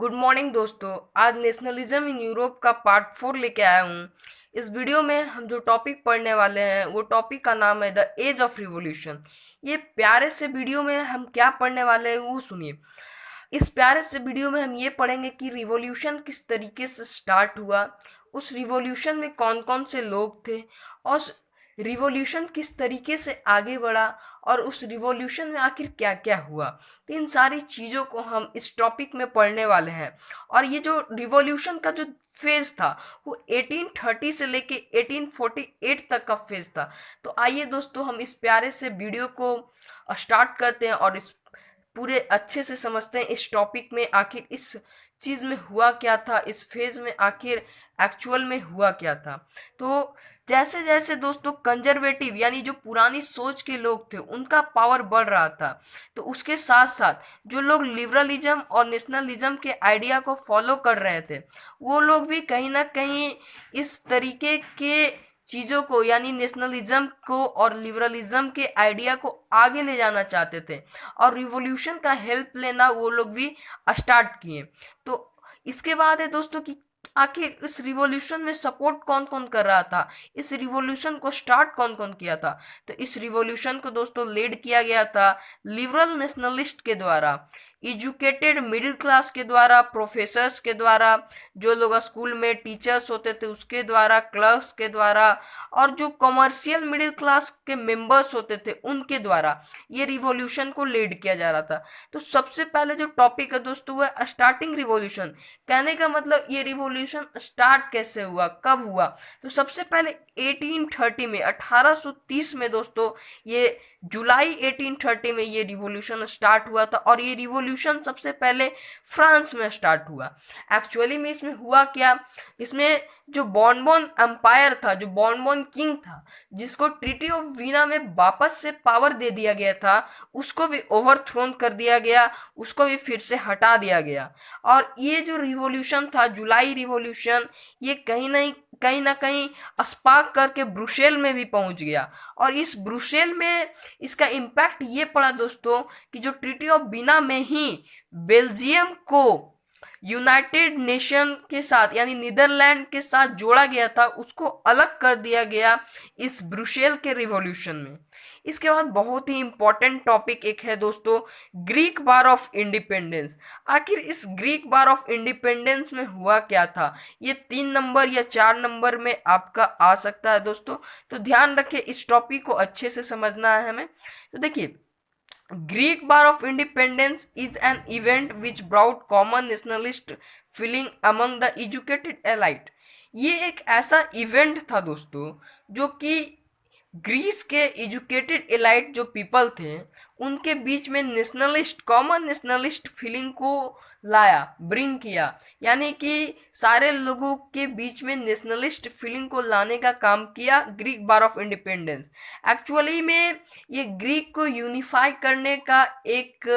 Good morning दोस्तों। आज nationalism in Europe का पार्ट 4 लेके आया हूँ। इस वीडियो में हम जो टॉपिक पढ़ने वाले हैं वो टॉपिक का नाम है द एज ऑफ रिवॉल्यूशन। ये प्यारे से वीडियो में हम क्या पढ़ने वाले हैं वो सुनिए। इस प्यारे से वीडियो में हम ये पढ़ेंगे कि रिवॉल्यूशन किस तरीके से स्टार्ट हुआ, उस रिवॉल्यूशन में कौन कौन से लोग थे, और रिवॉल्यूशन किस तरीके से आगे बढ़ा, और उस रिवॉल्यूशन में आखिर क्या क्या हुआ। तो इन सारी चीज़ों को हम इस टॉपिक में पढ़ने वाले हैं। और ये जो रिवॉल्यूशन का जो फेज था वो 1830 से लेके 1848 तक का फेज था। तो आइए दोस्तों हम इस प्यारे से वीडियो को स्टार्ट करते हैं और इस पूरे अच्छे से समझते हैं इस टॉपिक में आखिर इस चीज़ में हुआ क्या था, इस फेज में आखिर एक्चुअल में हुआ क्या था। तो जैसे जैसे दोस्तों कंजर्वेटिव यानी जो पुरानी सोच के लोग थे उनका पावर बढ़ रहा था, तो उसके साथ साथ जो लोग लिबरलिज्म और नेशनलिज्म के आइडिया को फॉलो कर रहे थे वो लोग भी कहीं ना कहीं इस तरीके के चीज़ों को यानी नेशनलिज्म को और लिबरलिज्म के आइडिया को आगे ले जाना चाहते थे और रिवॉल्यूशन का हेल्प लेना वो लोग भी स्टार्ट किए। तो इसके बाद है दोस्तों कि आखिर इस रिवॉल्यूशन में सपोर्ट कौन कौन कर रहा था, इस रिवॉल्यूशन को स्टार्ट कौन कौन किया था। तो इस रिवॉल्यूशन को दोस्तों लीड किया गया था लिबरल नेशनलिस्ट के द्वारा, एजुकेटेड मिडिल क्लास के द्वारा, प्रोफेसर्स के द्वारा, जो लोग स्कूल में टीचर्स होते थे उसके द्वारा, क्लर्क्स के द्वारा, और जो कमर्शियल मिडिल क्लास के मेंबर्स होते थे उनके द्वारा ये रिवॉल्यूशन को लीड किया जा रहा था। तो सबसे पहले जो टॉपिक है दोस्तों वो है स्टार्टिंग रिवॉल्यूशन। कहने का मतलब ये रिवॉल्यूशन स्टार्ट कैसे हुआ, कब हुआ। तो सबसे पहले 1830 में 1830 में दोस्तों ये जुलाई 1830 में ये रिवॉल्यूशन स्टार्ट हुआ था और ये रिवॉल्यूशन सबसे पहले फ्रांस में स्टार्ट हुआ। एक्चुअली में इसमें हुआ क्या, इसमें जो बॉनबॉन एम्पायर था, जो बॉनबॉन किंग था जिसको ट्रीटी ऑफ वीना में वापस से पावर दे दिया गया था, उसको भी ओवरथ्रोन कर दिया गया, उसको भी फिर से हटा दिया गया। और ये जो रिवॉल्यूशन था जुलाई रिवॉल्यूशन, ये कहीं ना कहीं स्पार्क करके ब्रुसेल में भी पहुंच गया। और इस ब्रुसेल में इसका इम्पैक्ट ये पड़ा दोस्तों कि जो ट्रीटी ऑफ बीना में ही बेल्जियम को यूनाइटेड नेशन के साथ यानी नीदरलैंड के साथ जोड़ा गया था, उसको अलग कर दिया गया इस ब्रुसेल के रिवॉल्यूशन में। इसके बाद बहुत ही इंपॉर्टेंट टॉपिक एक है दोस्तों, ग्रीक वार ऑफ इंडिपेंडेंस। आखिर इस ग्रीक वार ऑफ इंडिपेंडेंस में हुआ क्या था, ये 3 नंबर या 4 नंबर में आपका आ सकता है दोस्तों। तो ध्यान रखिए, इस टॉपिक को अच्छे से समझना है हमें। तो देखिए, Greek War of Independence is an event which brought common nationalist feeling among the educated elite। ये एक ऐसा इवेंट था दोस्तों जो कि ग्रीस के एजुकेटेड एलाइट जो पीपल थे उनके बीच में नेशनलिस्ट, कॉमन नेशनलिस्ट फीलिंग को लाया, ब्रिंग किया। यानी कि सारे लोगों के बीच में नेशनलिस्ट फीलिंग को लाने का काम किया Greek war of independence. Actually में ये ग्रीक को यूनिफाई करने का एक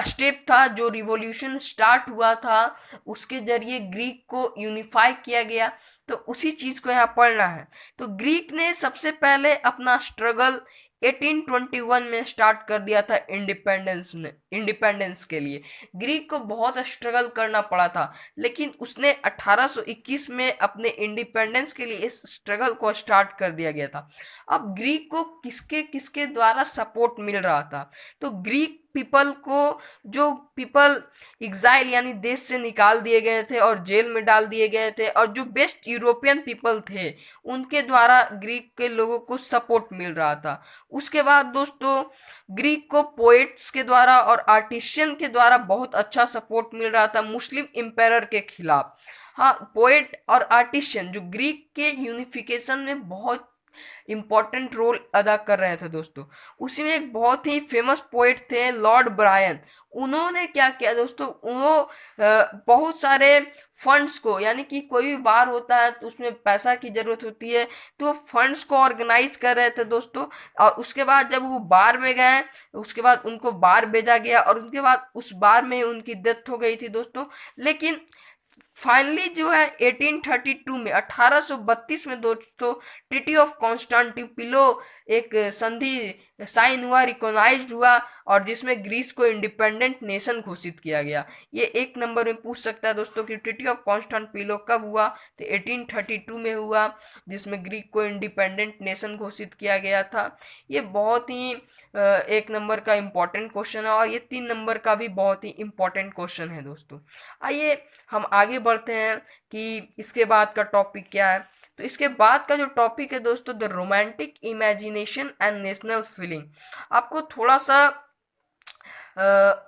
स्टेप था। जो रिवॉल्यूशन स्टार्ट हुआ था उसके जरिए ग्रीक को यूनिफाई किया गया। तो उसी चीज़ को यहाँ पढ़ना है। तो ग्रीक ने सबसे पहले अपना स्ट्रगल 1821 में स्टार्ट कर दिया था इंडिपेंडेंस के लिए। ग्रीक को बहुत स्ट्रगल करना पड़ा था, लेकिन उसने 1821 में अपने इंडिपेंडेंस के लिए इस स्ट्रगल को स्टार्ट कर दिया गया था। अब ग्रीक को किसके किसके द्वारा सपोर्ट मिल रहा था, तो ग्रीक पीपल को, जो पीपल एग्जाइल यानी देश से निकाल दिए गए थे और जेल में डाल दिए गए थे, और जो बेस्ट यूरोपियन पीपल थे उनके द्वारा ग्रीक के लोगों को सपोर्ट मिल रहा था। उसके बाद दोस्तों ग्रीक को पोएट्स के द्वारा और आर्टिशियन के द्वारा बहुत अच्छा सपोर्ट मिल रहा था मुस्लिम एम्पायर के खिलाफ। हाँ, पोएट और आर्टिशियन जो ग्रीक के यूनिफिकेशन में बहुत इंपॉर्टेंट रोल अदा कर रहे थे दोस्तों। उसी में एक बहुत ही फेमस पोएट थे लॉर्ड ब्रायन। उन्होंने क्या किया दोस्तों, बहुत सारे फंड्स को, यानी कि कोई भी बार होता है तो उसमें पैसा की ज़रूरत होती है, तो फंड्स को ऑर्गेनाइज कर रहे थे दोस्तों। और उसके बाद जब वो बार में गए, उसके बाद उनको बार भेजा गया और उनके बाद उस बार में उनकी डेथ हो गई थी दोस्तों। लेकिन फाइनली जो है 1832 में 1832 में दोस्तों ट्रीटी ऑफ कॉन्स्टेंटिनोपल एक संधि साइन हुआ, रिकॉग्नाइज्ड हुआ, और जिसमें ग्रीस को इंडिपेंडेंट नेशन घोषित किया गया। ये एक नंबर में पूछ सकता है दोस्तों कि ट्रीटी ऑफ कॉन्स्टेंटिनोपल कब हुआ, तो 1832 में हुआ, जिसमें ग्रीक को इंडिपेंडेंट नेशन घोषित किया गया था। ये बहुत ही एक नंबर का इम्पोर्टेंट क्वेश्चन है, और ये 3 नंबर का भी बहुत ही इम्पोर्टेंट क्वेश्चन है दोस्तों। आइए हम आगे बढ़ते हैं कि इसके बाद का टॉपिक क्या है। तो इसके बाद का जो टॉपिक है दोस्तों, the romantic imagination and national feeling. आपको थोड़ा सा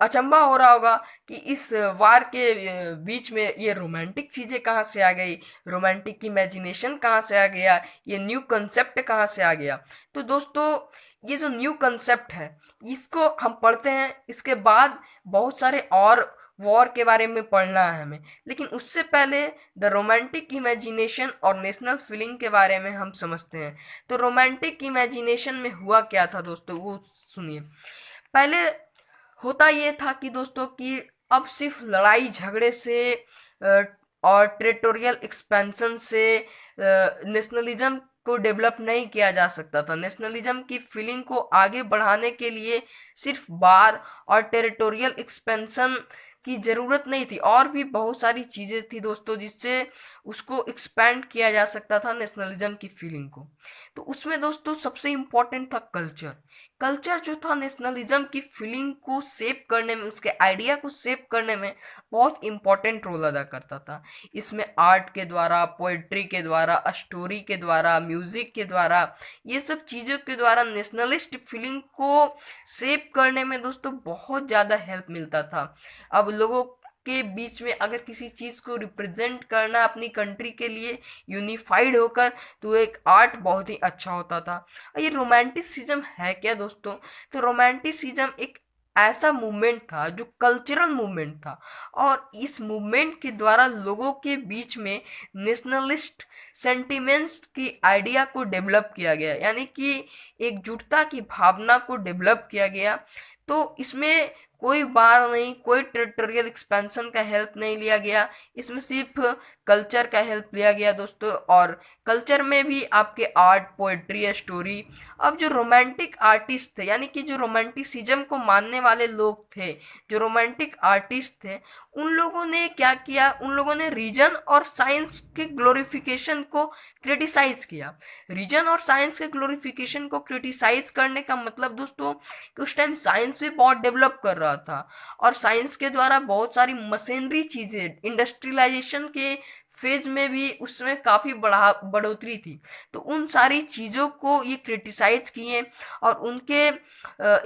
अचंभा हो रहा होगा कि इस वार के बीच में ये रोमांटिक चीज़ें कहाँ से आ गई, रोमांटिक इमेजिनेशन कहाँ से आ गया, ये न्यू कंसेप्ट कहाँ से आ गया। तो दोस्तों ये जो न्यू कंसेप्ट है इसको हम पढ़ते हैं, इसके बाद बहुत सारे और वॉर के बारे में पढ़ना है हमें, लेकिन उससे पहले द रोमांटिक इमेजिनेशन और नेशनल फीलिंग के बारे में हम समझते हैं। तो रोमांटिक इमेजिनेशन में हुआ क्या था दोस्तों, वो सुनिए। पहले होता ये था कि दोस्तों कि अब सिर्फ लड़ाई झगड़े से और टेरिटोरियल एक्सपेंशन से नेशनलिज्म को डेवलप नहीं किया जा सकता था। नेशनलिज्म की फीलिंग को आगे बढ़ाने के लिए सिर्फ वार और टेरिटोरियल एक्सपेंशन की ज़रूरत नहीं थी, और भी बहुत सारी चीज़ें थी दोस्तों जिससे उसको एक्सपैंड किया जा सकता था नेशनलिज्म की फीलिंग को। तो उसमें दोस्तों सबसे इम्पोर्टेंट था कल्चर। कल्चर जो था नेशनलिज्म की फीलिंग को शेप करने में, उसके आइडिया को शेप करने में बहुत इम्पोर्टेंट रोल अदा करता था। इसमें आर्ट के द्वारा, पोएट्री के द्वारा, स्टोरी के द्वारा, म्यूजिक के द्वारा, ये सब चीज़ों के द्वारा नेशनलिस्ट फीलिंग को शेप करने में दोस्तों बहुत ज़्यादा हेल्प मिलता था। अब लोगों के बीच में अगर किसी चीज़ को रिप्रेजेंट करना अपनी कंट्री के लिए यूनिफाइड होकर, तो एक आर्ट बहुत ही अच्छा होता था। ये रोमांटिसिज्म है क्या दोस्तों, तो रोमांटिसिज्म एक ऐसा मूवमेंट था जो कल्चरल मूवमेंट था, और इस मूवमेंट के द्वारा लोगों के बीच में नेशनलिस्ट सेंटिमेंट्स की आइडिया को डेवलप किया गया, यानी कि एकजुटता की भावना को डेवलप किया गया। तो इसमें कोई बार नहीं, कोई टेरिटोरियल एक्सपेंशन का हेल्प नहीं लिया गया, इसमें सिर्फ कल्चर का हेल्प लिया गया दोस्तों। और कल्चर में भी आपके आर्ट, पोएट्री, स्टोरी। अब जो रोमांटिक आर्टिस्ट थे, यानी कि जो रोमांटिसिज्म को मानने वाले लोग थे, जो रोमांटिक आर्टिस्ट थे, उन लोगों ने क्या किया, उन लोगों ने रीजन और साइंस के ग्लोरिफिकेशन को क्रिटिसाइज किया। रीजन और साइंस के ग्लोरिफिकेशन को क्रिटिसाइज करने का मतलब दोस्तों कि उस टाइम साइंस भी बहुत डेवलप कर रहा था, और साइंस के द्वारा बहुत सारी मशीनरी चीज़ें, इंडस्ट्रियलाइजेशन के फेज में भी उसमें काफ़ी बढ़ोतरी थी। तो उन सारी चीज़ों को ये क्रिटिसाइज किए, और उनके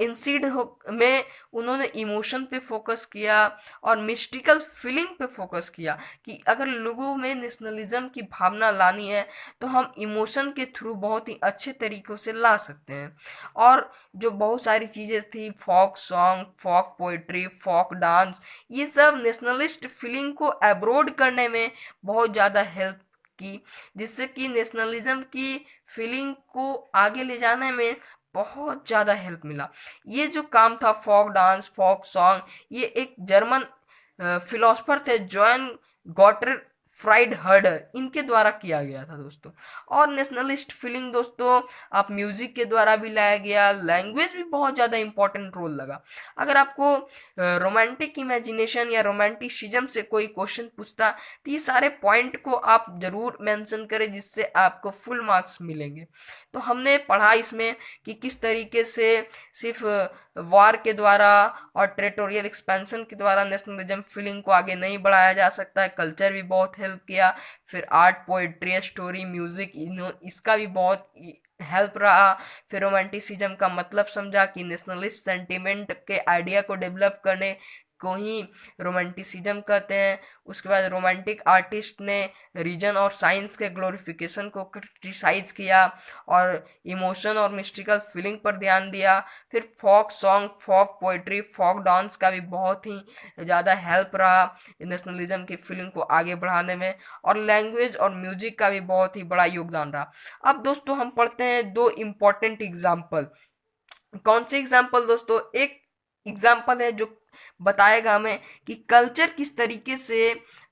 इंसीड में उन्होंने इमोशन पे फोकस किया और मिस्टिकल फीलिंग पे फोकस किया कि अगर लोगों में नेशनलिज्म की भावना लानी है तो हम इमोशन के थ्रू बहुत ही अच्छे तरीक़ों से ला सकते हैं। और जो बहुत सारी चीज़ें थी, फोक सॉन्ग, फोक पोइट्री, फोक डांस, ये सब नेशनलिस्ट फीलिंग को एब्रोड करने में बहुत ज़्यादा हेल्प की, जिससे कि नेशनलिज्म की फीलिंग को आगे ले जाने में बहुत ज़्यादा हेल्प मिला। ये जो काम था फोक डांस, फोक सॉन्ग, ये एक जर्मन फिलोसफर थे जॉन गॉटर फ्राइड हर्डर, इनके द्वारा किया गया था दोस्तों। और नेशनलिस्ट फीलिंग दोस्तों आप म्यूज़िक के द्वारा भी लाया गया, लैंग्वेज भी बहुत ज़्यादा इंपॉर्टेंट रोल लगा। अगर आपको रोमांटिक इमेजिनेशन या रोमांटिसिज्म से कोई क्वेश्चन पूछता, तो ये सारे पॉइंट को आप ज़रूर मेंशन करें, जिससे आपको फुल मार्क्स मिलेंगे। तो हमने पढ़ा इसमें कि किस तरीके से सिर्फ वार के द्वारा और टेरिटोरियल एक्सपेंशन के द्वारा नेशनलिज्म फीलिंग को आगे नहीं बढ़ाया जा सकता है। कल्चर भी बहुत हेल्प किया, फिर आर्ट, पोएट्री, स्टोरी, म्यूज़िक, इसका भी बहुत हेल्प रहा। फिर रोमांटिसिज्म का मतलब समझा कि नेशनलिस्ट सेंटिमेंट के आइडिया को डेवलप करने को ही रोमांटिसिज्म कहते हैं। उसके बाद रोमांटिक आर्टिस्ट ने रीजन और साइंस के ग्लोरिफिकेशन को क्रिटिसाइज किया और इमोशन और मिस्टिकल फीलिंग पर ध्यान दिया। फिर फोक सॉन्ग, फोक पोइट्री, फोक डांस का भी बहुत ही ज़्यादा हेल्प रहा नेशनलिज्म की फीलिंग को आगे बढ़ाने में, और लैंग्वेज और म्यूजिक का भी बहुत ही बड़ा योगदान रहा। अब दोस्तों हम पढ़ते हैं दो इम्पॉर्टेंट एग्जाम्पल। कौन से एग्जाम्पल दोस्तों, एक एग्जाम्पल है जो बताएगा हमें कि कल्चर किस तरीके से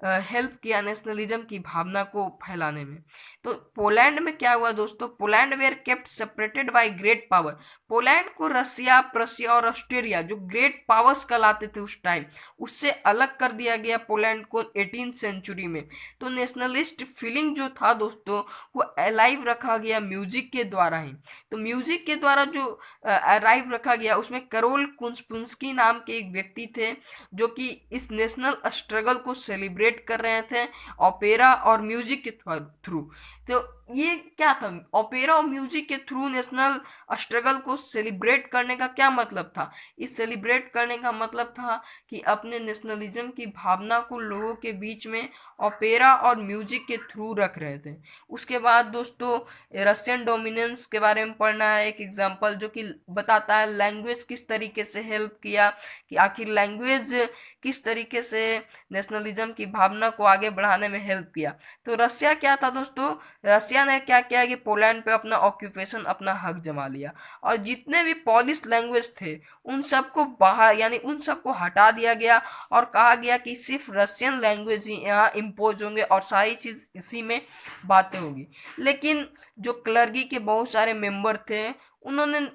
हेल्प किया नेशनलिज्म की भावना को फैलाने में। तो पोलैंड में क्या हुआ दोस्तों, Poland were kept separated by great power. Poland को रसिया, प्रसिया और ऑस्ट्रेलिया जो ग्रेट पावर्स कहलाते थे उस टाइम, उससे अलग कर दिया गया पोलैंड को 18th सेंचुरी में। तो नेशनलिस्ट फीलिंग जो था दोस्तों वो अलाइव रखा गया म्यूजिक के द्वारा ही। तो म्यूजिक के द्वारा जो अलाइव रखा गया उसमें करोल कुंस्पुंस्की नाम के एक व्यक्ति थे जो कि इस नेशनल स्ट्रगल को सेलिब्रेट कर रहे थे ओपेरा और म्यूजिक के थ्रू। तो ये क्या था, ओपेरा और म्यूजिक के थ्रू नेशनल स्ट्रगल को सेलिब्रेट करने का क्या मतलब था। इस सेलिब्रेट करने का मतलब था कि अपने नेशनलिज्म की भावना को लोगों के बीच में ओपेरा और म्यूजिक के थ्रू रख रहे थे। उसके बाद दोस्तों रशियन डोमिनेंस के बारे में पढ़ना है, एक एग्जांपल जो कि बताता है लैंग्वेज किस तरीके से हेल्प किया, कि आखिर लैंग्वेज किस तरीके से नेशनलिज्म की भावना को आगे बढ़ाने में हेल्प किया। तो रसिया क्या था दोस्तों, रसिया ने क्या किया कि पोलैंड पे अपना ऑक्यूपेशन, अपना हक जमा लिया और जितने भी पॉलिश लैंग्वेज थे उन सबको बाहर, यानी उन सबको हटा दिया गया और कहा गया कि सिर्फ रशियन लैंग्वेज ही यहाँ इम्पोज होंगे और सारी चीज़ इसी में बातें होगी। लेकिन जो क्लर्गी के बहुत सारे मेंबर थे उन्होंने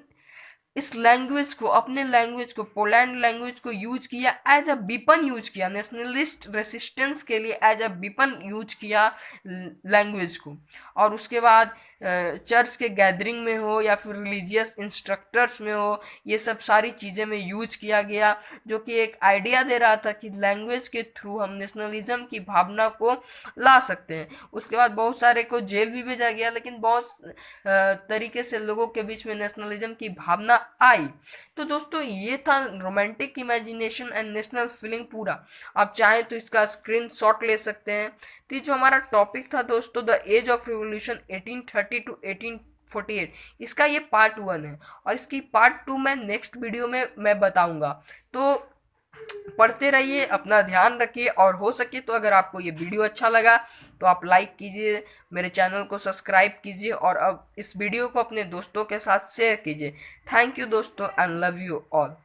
इस लैंग्वेज को, अपने लैंग्वेज को, पोलैंड लैंग्वेज को यूज किया, एज अ विपन यूज किया, नेशनलिस्ट रेसिस्टेंस के लिए एज अ विपन यूज किया लैंग्वेज को। और उसके बाद चर्च के गैदरिंग में हो या फिर रिलीजियस इंस्ट्रक्टर्स में हो, ये सब सारी चीज़ें में यूज किया गया, जो कि एक आइडिया दे रहा था कि लैंग्वेज के थ्रू हम नेशनलिज्म की भावना को ला सकते हैं। उसके बाद बहुत सारे को जेल भी भेजा गया, लेकिन बहुत तरीके से लोगों के बीच में नेशनलिज्म की भावना आई। तो दोस्तों ये था romantic imagination and national feeling पूरा। आप चाहें तो इसका स्क्रीन शॉट ले सकते हैं। तो ये जो हमारा टॉपिक था दोस्तों, the age of revolution 1830 to 1848, इसका ये पार्ट 1 है और इसकी पार्ट 2 मैं नेक्स्ट वीडियो में मैं बताऊंगा। तो पढ़ते रहिए, अपना ध्यान रखिए और हो सके तो अगर आपको ये वीडियो अच्छा लगा तो आप लाइक कीजिए, मेरे चैनल को सब्सक्राइब कीजिए और अब इस वीडियो को अपने दोस्तों के साथ शेयर कीजिए। थैंक यू दोस्तों एंड लव यू ऑल।